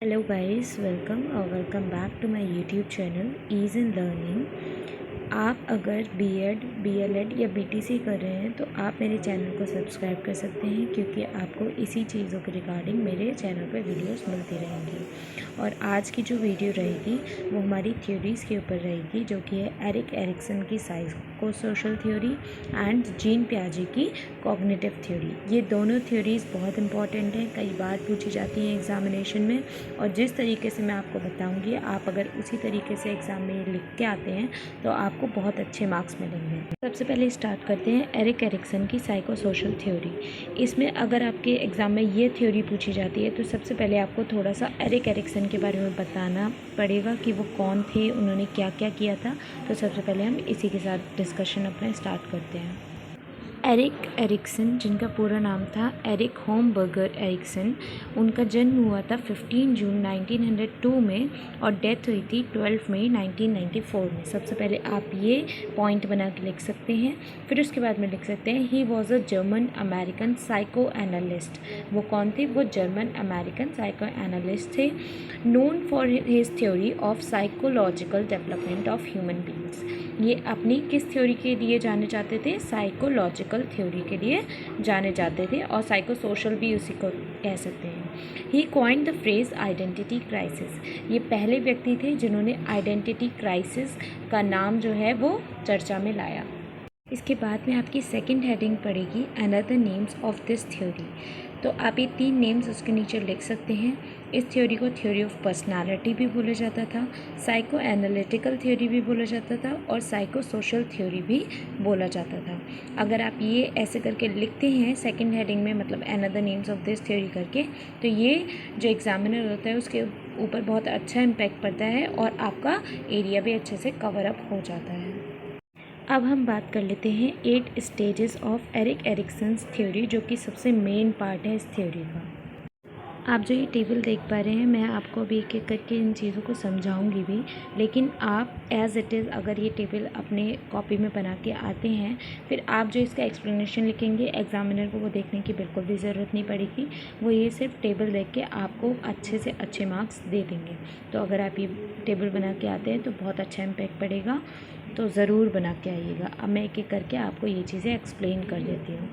Hello guys, welcome back to my YouTube channel Ease in Learning। आप अगर BEd, B.El.Ed या BTC कर रहे हैं तो आप मेरे चैनल को सब्सक्राइब कर सकते हैं, क्योंकि आपको इसी चीज़ों के रिगार्डिंग मेरे चैनल पर वीडियोस मिलती रहेंगी। और आज की जो वीडियो रहेगी वो हमारी थ्योरीज़ के ऊपर रहेगी, जो कि है एरिक एरिक्सन की साइकोसोशल थ्योरी एंड जीन पियाजे की कॉग्निटिव थ्योरी। ये दोनों थ्योरीज़ बहुत इंपॉर्टेंट हैं, कई बार पूछी जाती हैं एग्जामिनेशन में। और जिस तरीके से मैं आपको बताऊंगी, आप अगर उसी तरीके से एग्ज़ाम में ये लिख के आते हैं तो आपको बहुत अच्छे मार्क्स मिलेंगे। सबसे पहले स्टार्ट करते हैं एरिक एरिक्सन की साइकोसोशल थ्योरी। इसमें अगर आपके एग्ज़ाम में ये थ्योरी पूछी जाती है तो सबसे पहले आपको थोड़ा सा एरिक एरिक्सन के बारे में बताना पड़ेगा कि वो कौन थे, उन्होंने क्या क्या किया था। तो सबसे पहले हम इसी के साथ डिस्कशन अपना स्टार्ट करते हैं। एरिक एरिक्सन, जिनका पूरा नाम था एरिक होमबर्गर एरिक्सन, उनका जन्म हुआ था 15 जून 1902 में और डेथ हुई थी 12 मई 1994 में। सबसे पहले आप ये पॉइंट बना के लिख सकते हैं, फिर उसके बाद में लिख सकते हैं he was a German American psycho analyst. वो कौन थे? वो जर्मन अमेरिकन साइको एनालिस्ट थे, known for his theory of psychological development of human beings. ये अपनी किस थ्योरी के लिए जाने जाते थे? साइकोलॉजिकल थ्योरी के लिए जाने जाते थे, और साइकोसोशल भी उसी को कह सकते हैं। He coined the phrase identity crisis. ये पहले व्यक्ति थे जिन्होंने आइडेंटिटी क्राइसिस का नाम जो है वो चर्चा में लाया। इसके बाद में आपकी सेकंड हेडिंग पड़ेगी another names of this theory. तो आप ये 3 नेम्स उसके नीचे लिख सकते हैं। इस थ्योरी को थ्योरी ऑफ पर्सनालिटी भी बोला जाता था, साइको एनालिटिकल थ्योरी भी बोला जाता था, और साइको सोशल थ्योरी भी बोला जाता था। अगर आप ये ऐसे करके लिखते हैं सेकंड हेडिंग में, मतलब another names of this theory करके, तो ये जो एग्जामिनर होता है उसके ऊपर बहुत अच्छा इम्पैक्ट पड़ता है और आपका एरिया भी अच्छे से कवर अप हो जाता है। अब हम बात कर लेते हैं 8 stages of Erik Erikson's theory, जो कि सबसे मेन पार्ट है इस थ्योरी का। आप जो ये टेबल देख पा रहे हैं, मैं आपको अभी एक एक करके इन चीज़ों को समझाऊंगी भी, लेकिन आप एज़ इट इज़ अगर ये टेबल अपने कॉपी में बना के आते हैं, फिर आप जो इसका एक्सप्लेनेशन लिखेंगे, एग्जामिनर को वो देखने की बिल्कुल भी ज़रूरत नहीं पड़ेगी। वो ये सिर्फ टेबल देख के आपको अच्छे से अच्छे मार्क्स दे देंगे। तो अगर आप ये टेबल बना के आते हैं तो बहुत अच्छा इम्पैक्ट पड़ेगा, तो ज़रूर बना के आइएगा। अब मैं एक एक करके आपको ये चीज़ें एक्सप्लेन कर देती हूँ।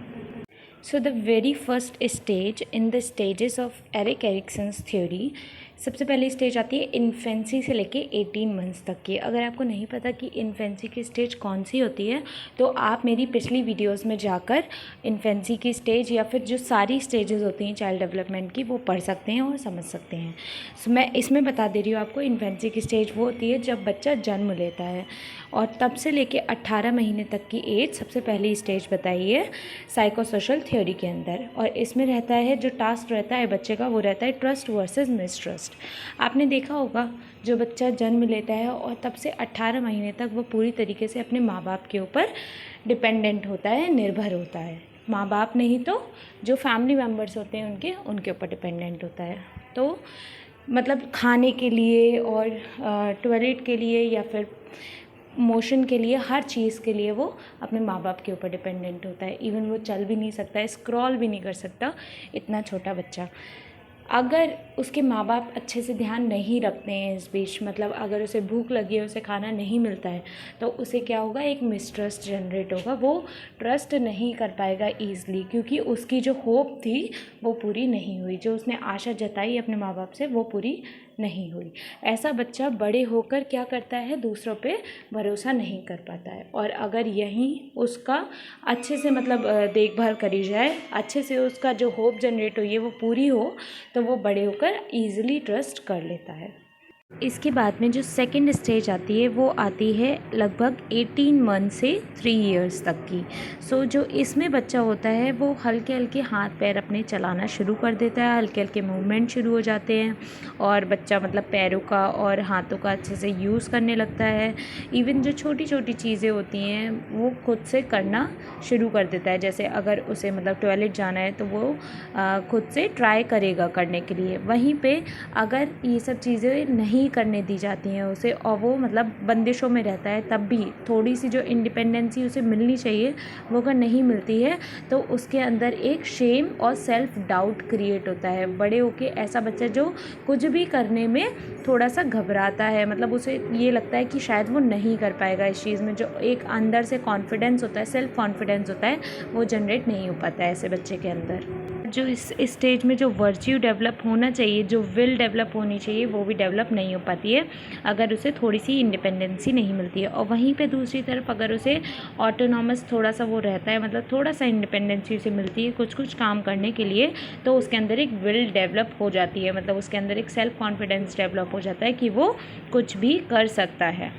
So the very first stage in the stages of Erik Erikson's theory, सबसे पहली स्टेज आती है इन्फेंसी से लेके 18 मंथ्स तक की। अगर आपको नहीं पता कि इन्फेंसी की स्टेज कौन सी होती है, तो आप मेरी पिछली वीडियोस में जाकर इन्फेंसी की स्टेज या फिर जो सारी स्टेजेस होती हैं चाइल्ड डेवलपमेंट की, वो पढ़ सकते हैं और समझ सकते हैं। सो मैं इसमें बता दे रही हूँ आपको, इन्फेंसी की स्टेज वो होती है जब बच्चा जन्म लेता है, और तब से लेके 18 महीने तक की एज सबसे पहली स्टेज बताई है साइकोसोशल थ्योरी के अंदर। और इसमें रहता है, जो टास्क रहता है बच्चे का, वो रहता है ट्रस्ट वर्सेस मिसट्रस्ट। आपने देखा होगा, जो बच्चा जन्म लेता है और तब से 18 महीने तक वो पूरी तरीके से अपने माँ बाप के ऊपर डिपेंडेंट होता है, निर्भर होता है। माँ बाप नहीं तो जो फैमिली मेम्बर्स होते हैं उनके ऊपर डिपेंडेंट होता है। तो मतलब खाने के लिए और टॉयलेट के लिए या फिर मोशन के लिए, हर चीज़ के लिए वो अपने माँ बाप के ऊपर डिपेंडेंट होता है। इवन वो चल भी नहीं सकता है, स्क्रॉल भी नहीं कर सकता, इतना छोटा बच्चा। अगर उसके माँ बाप अच्छे से ध्यान नहीं रखते हैं इस बीच, मतलब अगर उसे भूख लगी है, उसे खाना नहीं मिलता है, तो उसे क्या होगा, एक मिसट्रस्ट जनरेट होगा। वो ट्रस्ट नहीं कर पाएगा ईज़िली, क्योंकि उसकी जो होप थी वो पूरी नहीं हुई, जो उसने आशा जताई अपने माँ बाप से वो पूरी नहीं हुई। ऐसा बच्चा बड़े होकर क्या करता है, दूसरों पे भरोसा नहीं कर पाता है। और अगर यहीं उसका अच्छे से मतलब देखभाल करी जाए, अच्छे से उसका जो होप जनरेट हुई है वो पूरी हो, तो वो बड़े होकर ईज़िली ट्रस्ट कर लेता है। इसके बाद में जो सेकंड स्टेज आती है वो आती है लगभग 18 मंथ से 3 इयर्स तक की। सो जो इसमें बच्चा होता है वो हल्के हल्के हाथ पैर अपने चलाना शुरू कर देता है, हल्के हल्के मूवमेंट शुरू हो जाते हैं, और बच्चा मतलब पैरों का और हाथों का अच्छे से यूज़ करने लगता है। इवन जो छोटी छोटी चीज़ें होती हैं वो खुद से करना शुरू कर देता है। जैसे अगर उसे मतलब टॉयलेट जाना है तो वो खुद से ट्राई करेगा करने के लिए। वहीं पे अगर ये सब चीज़ें नहीं नहीं करने दी जाती हैं उसे, और वो मतलब बंदिशों में रहता है। तब भी थोड़ी सी जो इंडिपेंडेंसी उसे मिलनी चाहिए वो अगर नहीं मिलती है तो उसके अंदर एक शेम और सेल्फ डाउट क्रिएट होता है। बड़े होके ऐसा बच्चा जो कुछ भी करने में थोड़ा सा घबराता है, मतलब उसे ये लगता है कि शायद वो नहीं कर पाएगा इस चीज़ में, जो एक अंदर से कॉन्फिडेंस होता है, सेल्फ कॉन्फिडेंस होता है, वो जनरेट नहीं हो पाता है ऐसे बच्चे के अंदर। जो इस स्टेज में जो वर्च्यू डेवलप होना चाहिए, जो विल डेवलप होनी चाहिए, वो भी डेवलप नहीं हो पाती है अगर उसे थोड़ी सी इंडिपेंडेंसी नहीं मिलती है। और वहीं पे दूसरी तरफ अगर उसे ऑटोनॉमस थोड़ा सा वो रहता है, मतलब थोड़ा सा इंडिपेंडेंसी उसे मिलती है कुछ कुछ काम करने के लिए, तो उसके अंदर एक विल डेवलप हो जाती है, मतलब उसके अंदर एक सेल्फ कॉन्फिडेंस डेवलप हो जाता है कि वो कुछ भी कर सकता है।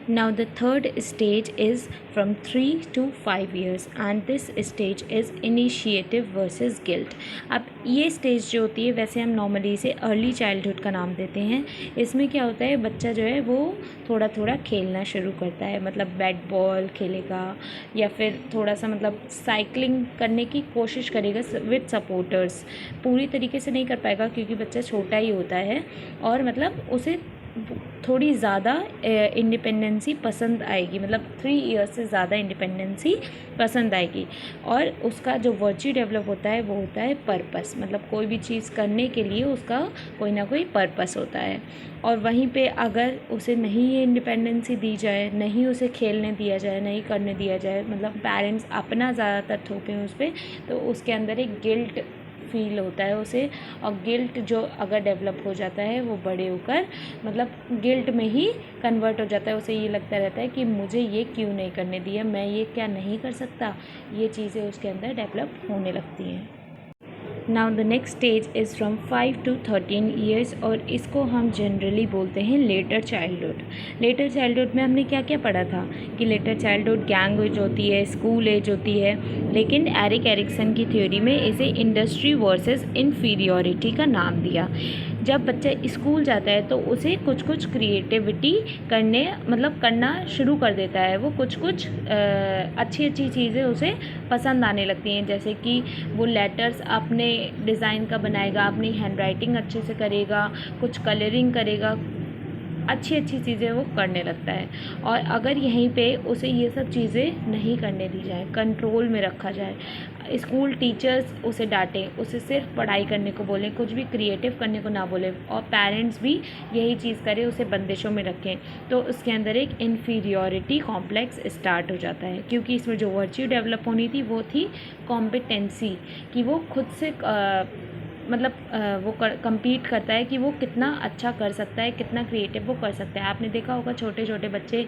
Now the third stage is from 3 to 5 years and this stage is initiative versus guilt। अब ये स्टेज जो होती है वैसे हम नॉर्मली इसे अर्ली चाइल्डहुड का नाम देते हैं। इसमें क्या होता है, बच्चा जो है वो थोड़ा थोड़ा खेलना शुरू करता है, मतलब बैट बॉल खेलेगा या फिर थोड़ा सा मतलब साइकिलिंग करने की कोशिश करेगा विद सपोर्टर्स। पूरी तरीके से नहीं कर पाएगा क्योंकि बच्चा छोटा ही होता है, और मतलब उसे थोड़ी ज़्यादा इंडिपेंडेंसी पसंद आएगी, मतलब 3 ईयर्स से ज़्यादा इंडिपेंडेंसी पसंद आएगी। और उसका जो वर्च्यू डेवलप होता है वो होता है पर्पस, मतलब कोई भी चीज़ करने के लिए उसका कोई ना कोई पर्पस होता है। और वहीं पे अगर उसे नहीं ये इंडिपेंडेंसी दी जाए, नहीं उसे खेलने दिया जाए, नहीं करने दिया जाए, मतलब पेरेंट्स अपना ज़्यादातर थोपें उस पर, तो उसके अंदर एक गिल्ट फील होता है उसे। और गिल्ट जो अगर डेवलप हो जाता है वो बड़े होकर मतलब गिल्ट में ही कन्वर्ट हो जाता है। उसे ये लगता रहता है कि मुझे ये क्यों नहीं करने दिया, मैं ये क्या नहीं कर सकता, ये चीज़ें उसके अंदर डेवलप होने लगती हैं। Now the next stage is from 5 to 13 years और इसको हम जनरली बोलते हैं लेटर चाइल्डहुड। लेटर चाइल्डहुड में हमने क्या क्या पढ़ा था कि लेटर चाइल्डहुड गैंग एज होती है, स्कूल एज होती है, लेकिन एरिक एरिक्सन की थ्योरी में इसे इंडस्ट्री वर्सेस इन्फीरियॉरिटी का नाम दिया। जब बच्चा स्कूल जाता है तो उसे कुछ कुछ क्रिएटिविटी करना शुरू कर देता है, वो कुछ कुछ अच्छी अच्छी चीज़ें उसे पसंद आने लगती हैं, जैसे कि वो लेटर्स अपने डिज़ाइन का बनाएगा, अपनी हैंडराइटिंग अच्छे से करेगा, कुछ कलरिंग करेगा, अच्छी अच्छी चीज़ें वो करने लगता है। और अगर यहीं पे उसे ये सब चीज़ें नहीं करने दी जाए, कंट्रोल में रखा जाए, स्कूल टीचर्स उसे डांटें, उसे सिर्फ पढ़ाई करने को बोलें, कुछ भी क्रिएटिव करने को ना बोलें, और पेरेंट्स भी यही चीज़ करें, उसे बंदिशों में रखें, तो उसके अंदर एक इन्फीरियॉरिटी कॉम्प्लेक्स स्टार्ट हो जाता है। क्योंकि इसमें जो वर्च्यू डेवलप होनी थी वो थी कॉम्पिटेंसी, कि वो खुद से वो कम्पीट करता है कि वो कितना अच्छा कर सकता है, कितना क्रिएटिव वो कर सकता है। आपने देखा होगा छोटे छोटे बच्चे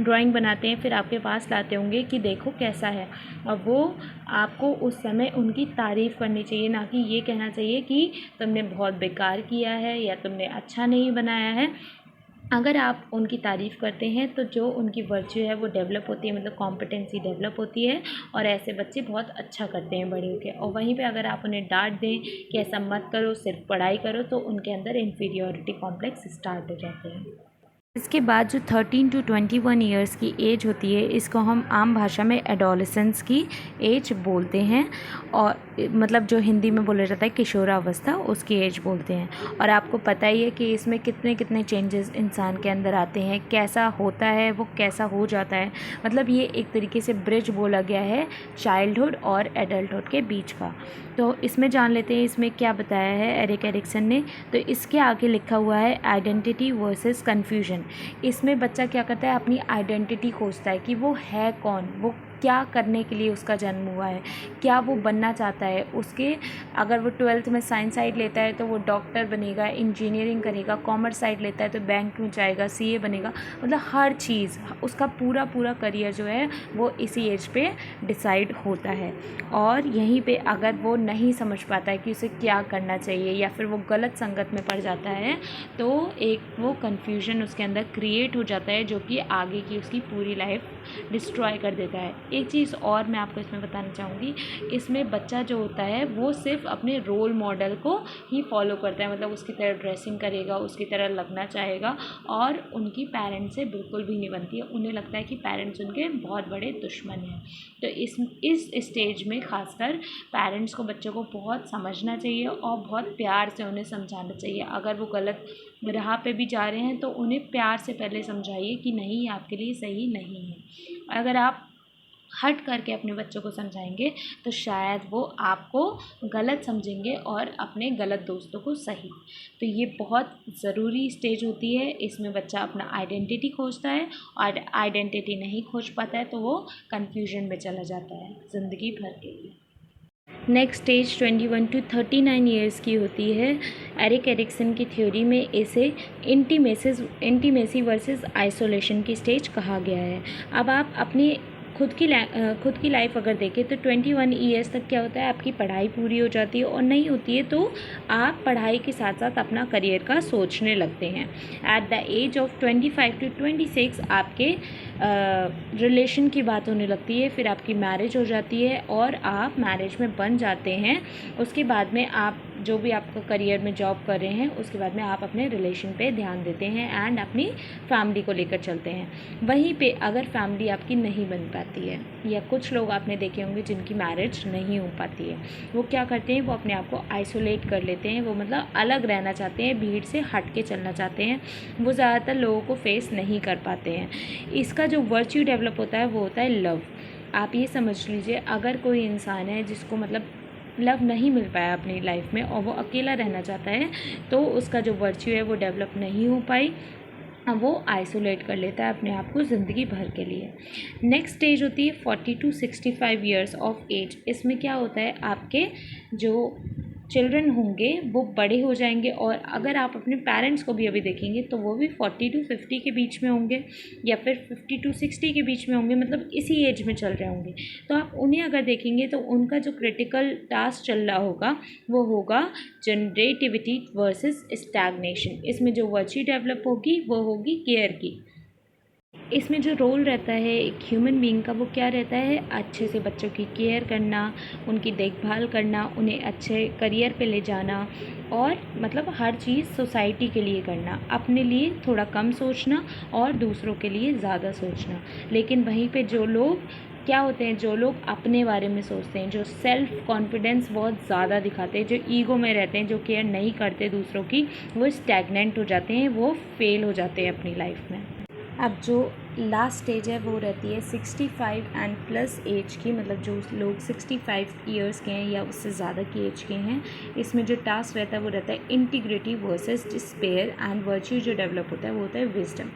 ड्राइंग बनाते हैं, फिर आपके पास लाते होंगे कि देखो कैसा है, और वो आपको उस समय उनकी तारीफ़ करनी चाहिए, ना कि ये कहना चाहिए कि तुमने बहुत बेकार किया है या तुमने अच्छा नहीं बनाया है। अगर आप उनकी तारीफ़ करते हैं तो जो उनकी वर्च्यू है वो डेवलप होती है, मतलब कॉम्पिटेंसी डेवलप होती है, और ऐसे बच्चे बहुत अच्छा करते हैं बड़े होकर। और वहीं पे अगर आप उन्हें डांट दें कि ऐसा मत करो, सिर्फ पढ़ाई करो, तो उनके अंदर इन्फीरियॉरिटी कॉम्प्लेक्स स्टार्ट हो जाते हैं। इसके बाद जो 13 to 21 ईयर्स की एज होती है, इसको हम आम भाषा में एडोलेसेंस की एज बोलते हैं, और मतलब जो हिंदी में बोला जाता है किशोरावस्था, उसकी एज बोलते हैं। और आपको पता ही है कि इसमें कितने कितने चेंजेस इंसान के अंदर आते हैं, कैसा होता है वो, कैसा हो जाता है, मतलब ये एक तरीके से ब्रिज बोला गया है चाइल्डहुड और एडल्टहुड के बीच का। तो इसमें जान लेते हैं इसमें क्या बताया है एरिक एरिक्सन ने। तो इसके आगे लिखा हुआ है आइडेंटिटी वर्सेस कन्फ्यूजन। इसमें बच्चा क्या करता है, अपनी आइडेंटिटी खोजता है कि वो है कौन, वो क्या करने के लिए उसका जन्म हुआ है, क्या वो बनना चाहता है। उसके अगर वो 12th में साइंस साइड लेता है तो वो डॉक्टर बनेगा, इंजीनियरिंग करेगा, कॉमर्स साइड लेता है तो बैंक में जाएगा, सीए बनेगा, मतलब हर चीज़ उसका पूरा पूरा करियर जो है वो इसी एज पे डिसाइड होता है। और यहीं पे अगर वो नहीं समझ पाता है कि उसे क्या करना चाहिए, या फिर वो गलत संगत में पड़ जाता है, तो एक वो कन्फ्यूजन उसके अंदर क्रिएट हो जाता है, जो कि आगे की उसकी पूरी लाइफ डिस्ट्रॉय कर देता है। एक चीज़ और मैं आपको इसमें बताना चाहूँगी, इसमें बच्चा जो होता है वो सिर्फ अपने रोल मॉडल को ही फॉलो करता है, मतलब उसकी तरह ड्रेसिंग करेगा, उसकी तरह लगना चाहेगा, और उनकी पेरेंट्स से बिल्कुल भी नहीं बनती है। उन्हें लगता है कि पेरेंट्स उनके बहुत बड़े दुश्मन हैं। तो इस स्टेज में खासकर पेरेंट्स को बच्चों को बहुत समझना चाहिए और बहुत प्यार से उन्हें समझाना चाहिए। अगर वो गलत राह पे भी जा रहे हैं तो उन्हें प्यार से पहले समझाइए कि नहीं, ये आपके लिए सही नहीं है। अगर आप हट करके अपने बच्चों को समझाएंगे तो शायद वो आपको गलत समझेंगे और अपने गलत दोस्तों को सही। तो ये बहुत ज़रूरी स्टेज होती है। इसमें बच्चा अपना आइडेंटिटी खोजता है, और आइडेंटिटी नहीं खोज पाता है तो वो कन्फ्यूजन में चला जाता है ज़िंदगी भर के लिए। नेक्स्ट स्टेज 21 टू 39 ईयर्स की होती है। एरिक एरिक्सन की थ्योरी में इसे इंटीमेसी वर्सेस आइसोलेशन की स्टेज कहा गया है। अब आप अपनी खुद की लाइफ अगर देखें तो 21 ईयर्स तक क्या होता है, आपकी पढ़ाई पूरी हो जाती है, और नहीं होती है तो आप पढ़ाई के साथ साथ अपना करियर का सोचने लगते हैं। At the age of 25 to 26 आपके रिलेशन की बात होने लगती है, फिर आपकी मैरिज हो जाती है और आप मैरिज में बन जाते हैं। उसके बाद में आप जो भी आपका करियर में जॉब कर रहे हैं उसके बाद में आप अपने रिलेशन पे ध्यान देते हैं एंड अपनी फैमिली को लेकर चलते हैं। वहीं पे अगर फैमिली आपकी नहीं बन पाती है, या कुछ लोग आपने देखे होंगे जिनकी मैरिज नहीं हो पाती है, वो क्या करते हैं, वो अपने आप को आइसोलेट कर लेते हैं। वो मतलब अलग रहना चाहते हैं, भीड़ से हट के चलना चाहते हैं। वो ज़्यादातर लोगों को फेस नहीं कर पाते हैं। इसका जो वर्च्यू डेवलप होता है वो होता है लव। आप ये समझ लीजिए, अगर कोई इंसान है जिसको मतलब लव नहीं मिल पाया अपनी लाइफ में और वो अकेला रहना चाहता है, तो उसका जो वर्च्यू है वो डेवलप नहीं हो पाई, वो आइसोलेट कर लेता है अपने आप को ज़िंदगी भर के लिए। नेक्स्ट स्टेज होती है 40 टू 65 ईयर्स ऑफ एज। इसमें क्या होता है, आपके जो चिल्ड्रन होंगे वो बड़े हो जाएंगे, और अगर आप अपने पेरेंट्स को भी अभी देखेंगे तो वो भी 40 टू 50 के बीच में होंगे, या फिर 50 टू 60 के बीच में होंगे, मतलब इसी एज में चल रहे होंगे। तो आप उन्हें अगर देखेंगे तो उनका जो क्रिटिकल टास्क चल रहा होगा वो होगा जनरेटिविटी वर्सेस स्टैग्नेशन। इसमें जो वर्च्यू डेवलप होगी वो होगी केयर की। इसमें जो रोल रहता है एक ह्यूमन बीइंग का, वो क्या रहता है, अच्छे से बच्चों की केयर करना, उनकी देखभाल करना, उन्हें अच्छे करियर पे ले जाना, और मतलब हर चीज़ सोसाइटी के लिए करना, अपने लिए थोड़ा कम सोचना और दूसरों के लिए ज़्यादा सोचना। लेकिन वहीं पे जो लोग क्या होते हैं, जो लोग अपने बारे में सोचते हैं, जो सेल्फ कॉन्फिडेंस बहुत ज़्यादा दिखाते हैं, जो ईगो में रहते हैं, जो केयर नहीं करते दूसरों की, वो स्टैग्नेंट हो जाते हैं, वो फेल हो जाते हैं अपनी लाइफ में। अब जो लास्ट स्टेज है वो रहती है 65 एंड प्लस एज की, मतलब जो लोग 65 ईयर्स के हैं या उससे ज़्यादा की एज के हैं। इसमें जो टास्क रहता है वो रहता है integrity versus despair, and virtue जो डेवलप होता है वो होता है विजडम।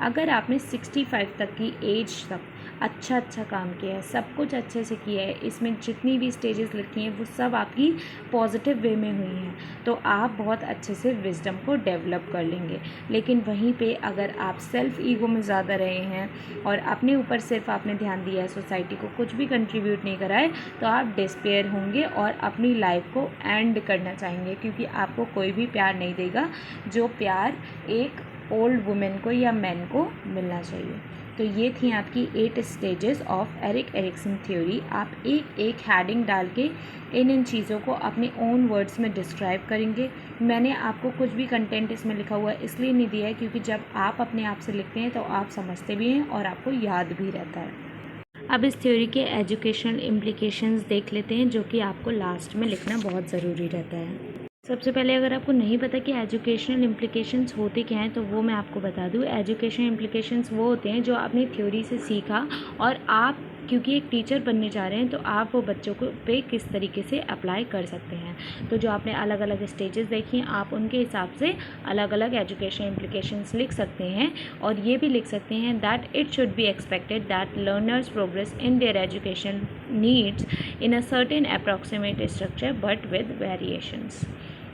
अगर आपने 65 तक की एज तक अच्छा काम किया है, सब कुछ अच्छे से किया है, इसमें जितनी भी स्टेजेस लिखी हैं वो सब आपकी पॉजिटिव वे में हुई हैं, तो आप बहुत अच्छे से विजडम को डेवलप कर लेंगे। लेकिन वहीं पे अगर आप सेल्फ ईगो में ज़्यादा रहे हैं और अपने ऊपर सिर्फ आपने ध्यान दिया है, सोसाइटी को कुछ भी कंट्रीब्यूट नहीं करा है, तो आप डिस्पेयर होंगे और अपनी लाइफ को एंड करना चाहेंगे, क्योंकि आपको कोई भी प्यार नहीं देगा जो प्यार एक ओल्ड वुमेन को या मैन को मिलना चाहिए। तो ये थी आपकी 8 stages of Erik Erikson theory. आप एक एक हेडिंग डाल के इन चीज़ों को अपने ओन वर्ड्स में डिस्क्राइब करेंगे। मैंने आपको कुछ भी कंटेंट इसमें लिखा हुआ है इसलिए नहीं दिया है क्योंकि जब आप अपने आप से लिखते हैं तो आप समझते भी हैं और आपको याद भी रहता है। अब इस थ्योरी के एजुकेशनल इम्प्लीकेशंस देख लेते हैं, जो कि आपको लास्ट में लिखना बहुत ज़रूरी रहता है। सबसे पहले अगर आपको नहीं पता कि एजुकेशनल इम्प्लीकेशंस होते क्या हैं तो वो मैं आपको बता दूँ। एजुकेशनल इम्प्लीकेशंस वो होते हैं जो आपने थ्योरी से सीखा, और आप क्योंकि एक टीचर बनने जा रहे हैं तो आप वो बच्चों को पे किस तरीके से अप्लाई कर सकते हैं। तो जो आपने अलग अलग स्टेजेस देखी हैं आप उनके हिसाब से अलग अलग एजुकेशनल इम्प्लीकेशंस लिख सकते हैं, और ये भी लिख सकते हैं that it should be expected that learners progress in their education needs in a certain approximate structure but with variations.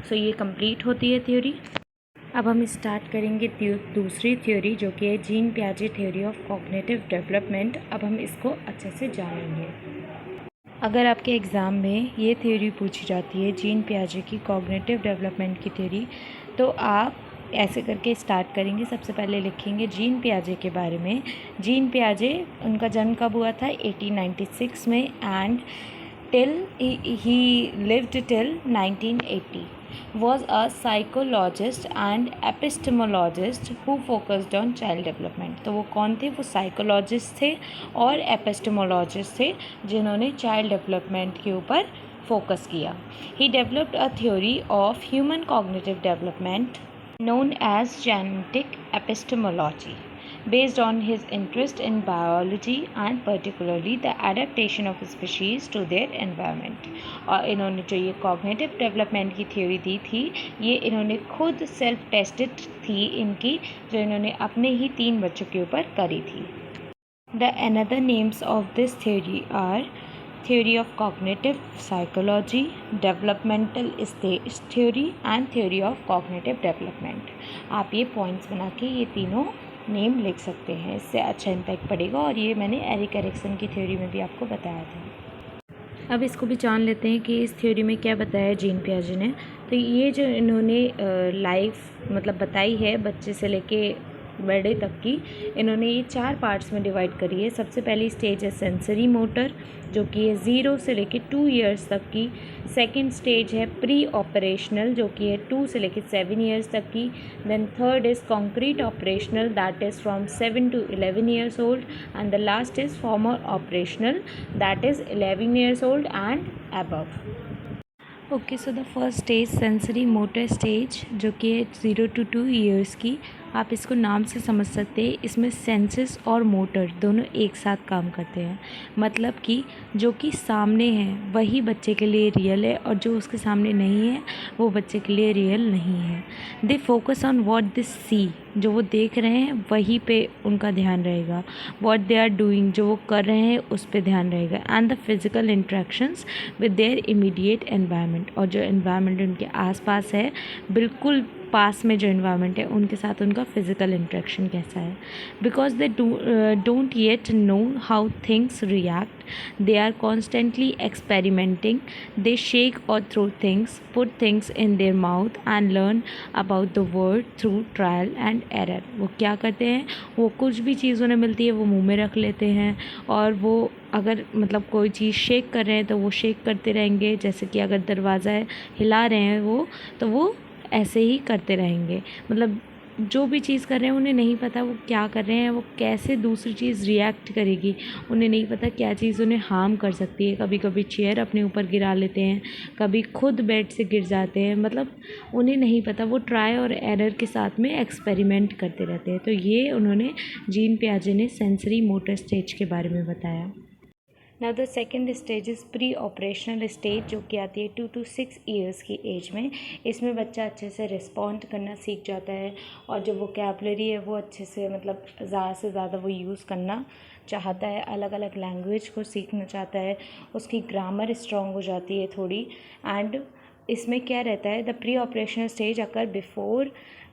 So ये कंप्लीट होती है थ्योरी। अब हम स्टार्ट करेंगे दूसरी थ्योरी, जो कि है जीन पियाजे थ्योरी ऑफ कॉग्निटिव डेवलपमेंट। अब हम इसको अच्छे से जानेंगे। अगर आपके एग्ज़ाम में ये थ्योरी पूछी जाती है जीन पियाजे की कॉग्निटिव डेवलपमेंट की थ्योरी, तो आप ऐसे करके स्टार्ट करेंगे। सबसे पहले लिखेंगे जीन पियाजे के बारे में। जीन पियाजे, उनका जन्म कब हुआ था? 1896 में, and till he lived till 1980, was a psychologist and epistemologist who focused on child development। तो वो कौन थे? वो साइकोलॉजिस्ट थे और एपिस्टेमोलॉजिस्ट थे जिन्होंने चाइल्ड डेवलपमेंट के ऊपर फोकस किया। He developed a theory of human cognitive development known as genetic epistemology, based on his interest in biology and particularly the adaptation of species to their environment। और इन्होंने जो ये कॉग्निटिव डेवलपमेंट की theory दी थी, ये इन्होंने खुद सेल्फ टेस्टेड थी इनकी, जो इन्होंने अपने ही 3 बच्चों के ऊपर करी थी। The another names of this theory are theory of cognitive psychology, developmental stage theory and theory of cognitive development। आप ये पॉइंट्स बना के ये तीनों नेम लिख सकते हैं, इससे अच्छा इम्पैक्ट पड़ेगा। और ये मैंने एरिक एरिक्सन की थ्योरी में भी आपको बताया था। अब इसको भी जान लेते हैं कि इस थ्योरी में क्या बताया जीन पियाजे ने। तो ये जो इन्होंने लाइफ मतलब बताई है बच्चे से लेके बड़े तक की, इन्होंने ये 4 पार्ट्स में डिवाइड करी है। सबसे पहली स्टेज है सेंसरी मोटर, जो कि है 0 से लेके 2 इयर्स तक की। सेकंड स्टेज है प्री ऑपरेशनल, जो कि है 2 से लेके 7 इयर्स तक की। Then third is concrete operational, that is from 7 to 11 years old, and the last is former operational, that is 11 years old and above। Okay, so the first stage sensory motor stage, जो कि है 0 to 2 years की। आप इसको नाम से समझ सकते हैं, इसमें सेंसेस और मोटर दोनों एक साथ काम करते हैं। मतलब कि जो कि सामने है वही बच्चे के लिए रियल है, और जो उसके सामने नहीं है वो बच्चे के लिए रियल नहीं है। They focus on what they see, जो वो देख रहे हैं वहीं पे उनका ध्यान रहेगा। व्हाट दे आर डूइंग, जो वो कर रहे हैं उस पर ध्यान रहेगा। And the physical interactions with their immediate environment, और जो एनवायरनमेंट उनके आसपास है, बिल्कुल पास में जो एनवायरनमेंट है उनके साथ उनका फिज़िकल इंट्रैक्शन कैसा है। Because they don't yet know how things react, they are constantly experimenting, they shake और throw things, put things in their mouth and learn about the world through trial and error. वो क्या करते हैं, वो कुछ भी चीज़ उन्हें मिलती है वो मुंह में रख लेते हैं, और वो अगर मतलब कोई चीज़ शेक कर रहे हैं तो वो शेक करते रहेंगे। जैसे कि अगर दरवाज़ा है हिला रहे हैं वो, तो वो ऐसे ही करते रहेंगे। मतलब जो भी चीज़ कर रहे हैं उन्हें नहीं पता वो क्या कर रहे हैं, वो कैसे दूसरी चीज़ रिएक्ट करेगी, उन्हें नहीं पता क्या चीज़ उन्हें हार्म कर सकती है। कभी कभी चेयर अपने ऊपर गिरा लेते हैं, कभी खुद बेड से गिर जाते हैं। मतलब उन्हें नहीं पता, वो ट्राई और एरर के साथ में एक्सपेरिमेंट करते रहते हैं। तो ये उन्होंने जीन पियाजे ने सेंसरी मोटर स्टेज के बारे में बताया। Now the second stage is pre operational stage, जो कि आती है 2 to 6 ईयर्स की एज में। इसमें बच्चा अच्छे से रिस्पॉन्ड करना सीख जाता है, और जो वोकैबलरी है वो अच्छे से मतलब ज़्यादा से ज़्यादा वो यूज़ करना चाहता है, अलग अलग लैंग्वेज को सीखना चाहता है, उसकी ग्रामर स्ट्रॉन्ग हो जाती है थोड़ी। एंड इसमें क्या रहता है, the pre operational stage occur before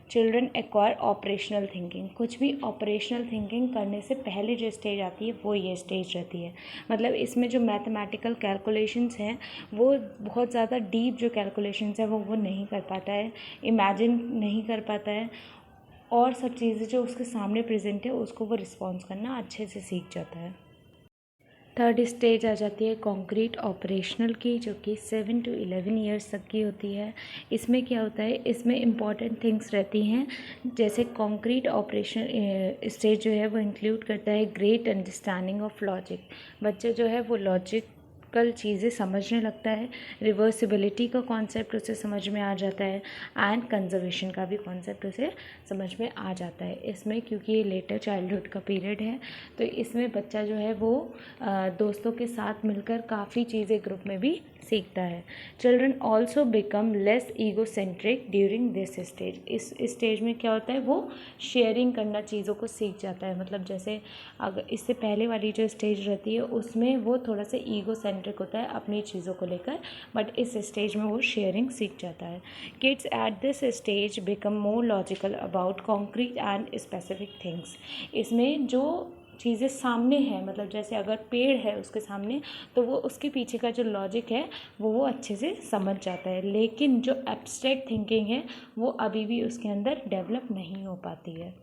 children acquire operational thinking. कुछ भी ऑपरेशनल थिंकिंग करने से पहले जो स्टेज आती है वो ये स्टेज रहती है। मतलब इसमें जो मैथमेटिकल कैलकुलेशंस हैं वो बहुत ज़्यादा डीप जो कैलकुलेशंस हैं वो नहीं कर पाता है, इमेजिन नहीं कर पाता है, और सब चीज़ें जो उसके सामने प्रेजेंट है उसको वो रिस्पॉन्स करना अच्छे से सीख जाता है। थर्ड स्टेज आ जाती है कॉन्क्रीट ऑपरेशनल की, जो कि 7 to 11 ईयर्स तक की होती है। इसमें क्या होता है, इसमें इम्पॉर्टेंट थिंग्स रहती हैं। जैसे कॉन्क्रीट ऑपरेशन स्टेज जो है वो इंक्लूड करता है ग्रेट अंडरस्टैंडिंग ऑफ लॉजिक। बच्चा जो है वो लॉजिकल चीज़ें समझने लगता है, रिवर्सिबिलिटी का कॉन्सेप्ट उसे समझ में आ जाता है, एंड कंजर्वेशन का भी कॉन्सेप्ट उसे समझ में आ जाता है इसमें। क्योंकि ये लेटर चाइल्डहुड का पीरियड है, तो इसमें बच्चा जो है वो दोस्तों के साथ मिलकर काफ़ी चीज़ें ग्रुप में भी सीखता है। Children also become less egocentric during this stage. इस स्टेज में क्या होता है, वो शेयरिंग करना चीज़ों को सीख जाता है। मतलब जैसे अगर इससे पहले वाली जो स्टेज रहती है उसमें वो थोड़ा सा ईगोसेंट्रिक होता है अपनी चीज़ों को लेकर, बट इस स्टेज में वो शेयरिंग सीख जाता है। Kids at this stage become more logical about concrete and specific things. इसमें जो चीज़ें सामने हैं, मतलब जैसे अगर पेड़ है उसके सामने तो वो उसके पीछे का जो लॉजिक है वो अच्छे से समझ जाता है, लेकिन जो एब्स्ट्रैक्ट थिंकिंग है वो अभी भी उसके अंदर डेवलप नहीं हो पाती है।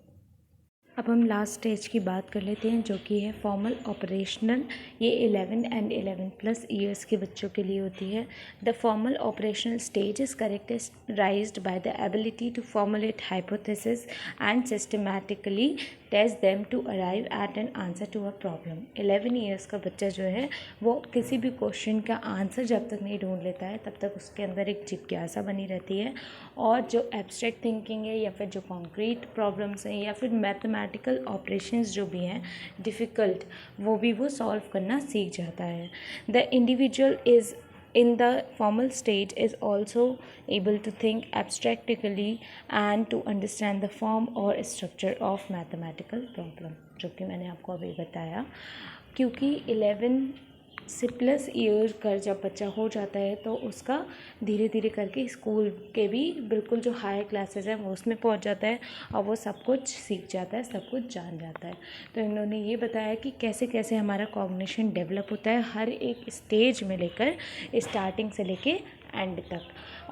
अब हम लास्ट स्टेज की बात कर लेते हैं, जो कि है फॉर्मल ऑपरेशनल। ये 11 एंड 11+ ईयर्स के बच्चों के लिए होती है। The formal operational stage is characterized by the ability to formulate hypothesis and systematically test them to arrive at an answer to a problem. 11 years का बच्चा जो है वो किसी भी क्वेश्चन का आंसर जब तक नहीं ढूंढ लेता है तब तक उसके अंदर एक जिज्ञासा बनी रहती है, और जो एब्स्ट्रैक्ट थिंकिंग है या फिर जो कॉन्क्रीट प्रॉब्लम्स हैं या फिर मैथमेटिकल ऑपरेशंस जो भी हैं डिफ़िकल्ट, वो सॉल्व करना सीख जाता है। The individual is in the formal stage is also able to think abstractly and to understand the form or structure of mathematical problem, जो कि मैंने आपको अभी बताया। क्योंकि 11 से प्लस ईयर का जब बच्चा हो जाता है तो उसका धीरे धीरे करके स्कूल के भी बिल्कुल जो हाई क्लासेस हैं वो उसमें पहुंच जाता है और वो सब कुछ सीख जाता है, सब कुछ जान जाता है। तो इन्होंने ये बताया कि कैसे कैसे हमारा कॉग्निशन डेवलप होता है हर एक स्टेज में लेकर, स्टार्टिंग से लेके एंड तक,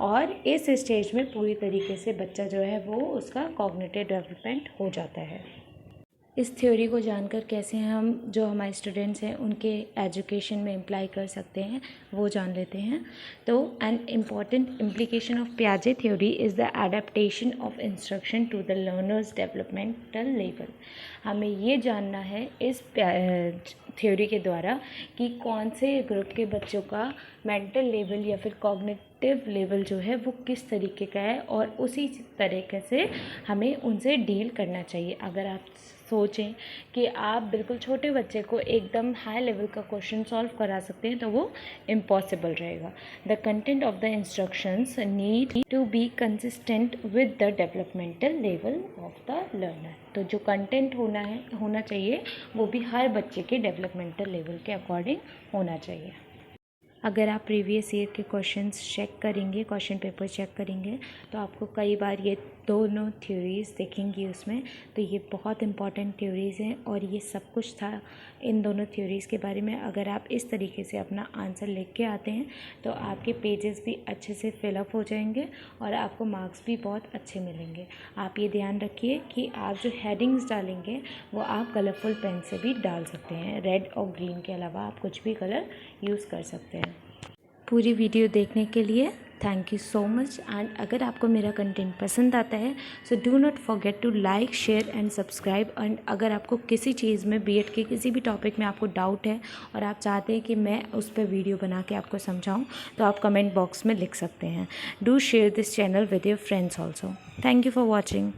और इस स्टेज में पूरी तरीके से बच्चा जो है वो उसका कॉग्निटिव डेवलपमेंट हो जाता है। इस थ्योरी को जानकर कैसे हम जो हमारे स्टूडेंट्स हैं उनके एजुकेशन में अप्लाई कर सकते हैं वो जान लेते हैं। तो एन इम्पॉर्टेंट इम्प्लीकेशन ऑफ पियाजे theory is the adaptation of instruction to the learners developmental level. हमें ये जानना है इस थ्योरी के द्वारा कि कौन से ग्रुप के बच्चों का मेंटल लेवल या फिर कॉग्निटिव लेवल जो है वो किस तरीके का है, और उसी तरीके से हमें उनसे डील करना चाहिए। अगर आप सोचें कि आप बिल्कुल छोटे बच्चे को एकदम हाई लेवल का क्वेश्चन सॉल्व करा सकते हैं तो वो इम्पॉसिबल रहेगा। The content of the instructions need to be consistent with the developmental level of the learner. तो जो कंटेंट होना चाहिए वो भी हर बच्चे के डेवलपमेंटल लेवल के अकॉर्डिंग होना चाहिए। अगर आप प्रीवियस ईयर के क्वेश्चंस चेक करेंगे, क्वेश्चन पेपर चेक करेंगे, तो आपको कई बार ये दोनों थ्योरीज़ दिखेंगी उसमें। तो ये बहुत इंपॉर्टेंट थ्योरीज़ हैं और ये सब कुछ था इन दोनों थ्योरीज़ के बारे में। अगर आप इस तरीके से अपना आंसर लिख के आते हैं तो आपके पेजेस भी अच्छे से फिलअप हो जाएंगे और आपको मार्क्स भी बहुत अच्छे मिलेंगे। आप ये ध्यान रखिए कि आप जो हेडिंग्स डालेंगे वो आप कलरफुल पेन से भी डाल सकते हैं। रेड और ग्रीन के अलावा आप कुछ भी कलर यूज़ कर सकते हैं। पूरी वीडियो देखने के लिए thank you so much. And अगर आपको मेरा कंटेंट पसंद आता है so do not forget to like, share and subscribe. And अगर आपको किसी चीज़ में बीएड के किसी भी टॉपिक में आपको डाउट है और आप चाहते हैं कि मैं उस पर वीडियो बना के आपको समझाऊं तो आप कमेंट बॉक्स में लिख सकते हैं। Do share this channel with your friends also. Thank you for watching.